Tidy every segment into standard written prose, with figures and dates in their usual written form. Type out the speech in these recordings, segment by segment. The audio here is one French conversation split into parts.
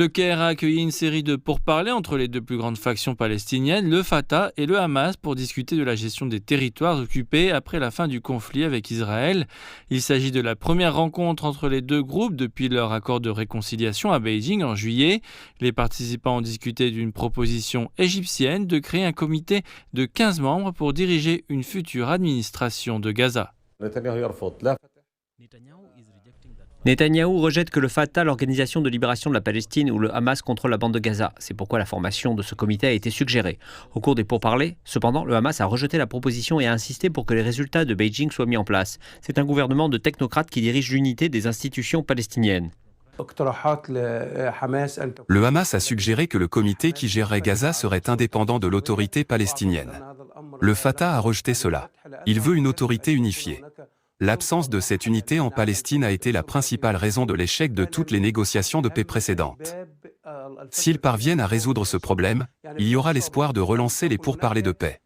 Le Caire a accueilli une série de pourparlers entre les deux plus grandes factions palestiniennes, le Fatah et le Hamas, pour discuter de la gestion des territoires occupés après la fin du conflit avec Israël. Il s'agit de la première rencontre entre les deux groupes depuis leur accord de réconciliation à Beijing en juillet. Les participants ont discuté d'une proposition égyptienne de créer un comité de 15 membres pour diriger une future administration de Gaza. Netanyahou rejette que le Fatah, l'Organisation de libération de la Palestine ou le Hamas contrôle la bande de Gaza. C'est pourquoi la formation de ce comité a été suggérée. Au cours des pourparlers, cependant, le Hamas a rejeté la proposition et a insisté pour que les résultats de Beijing soient mis en place. C'est un gouvernement de technocrates qui dirige l'unité des institutions palestiniennes. Le Hamas a suggéré que le comité qui gérerait Gaza serait indépendant de l'autorité palestinienne. Le Fatah a rejeté cela. Il veut une autorité unifiée. L'absence de cette unité en Palestine a été la principale raison de l'échec de toutes les négociations de paix précédentes. S'ils parviennent à résoudre ce problème, il y aura l'espoir de relancer les pourparlers de paix.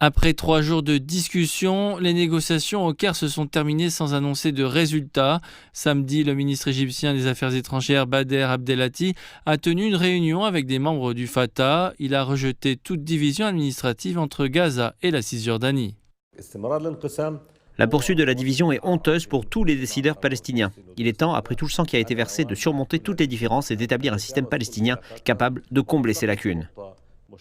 Après 3 jours de discussion, les négociations au Caire se sont terminées sans annoncer de résultat. Samedi, le ministre égyptien des Affaires étrangères Bader Abdelati a tenu une réunion avec des membres du Fatah. Il a rejeté toute division administrative entre Gaza et la Cisjordanie. La poursuite de la division est honteuse pour tous les décideurs palestiniens. Il est temps, après tout le sang qui a été versé, de surmonter toutes les différences et d'établir un système palestinien capable de combler ces lacunes.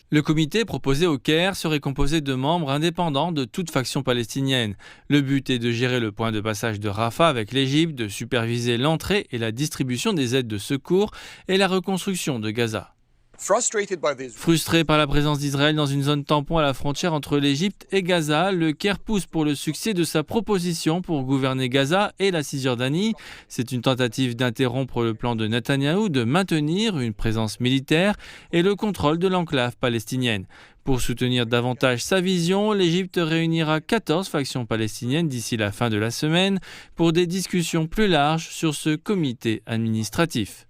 Le comité proposé au Caire serait composé de membres indépendants de toute faction palestinienne. Le but est de gérer le point de passage de Rafah avec l'Égypte, de superviser l'entrée et la distribution des aides de secours et la reconstruction de Gaza. Frustré par la présence d'Israël dans une zone tampon à la frontière entre l'Égypte et Gaza, le Caire pousse pour le succès de sa proposition pour gouverner Gaza et la Cisjordanie. C'est une tentative d'interrompre le plan de Netanyahou de maintenir une présence militaire et le contrôle de l'enclave palestinienne. Pour soutenir davantage sa vision, l'Égypte réunira 14 factions palestiniennes d'ici la fin de la semaine pour des discussions plus larges sur ce comité administratif.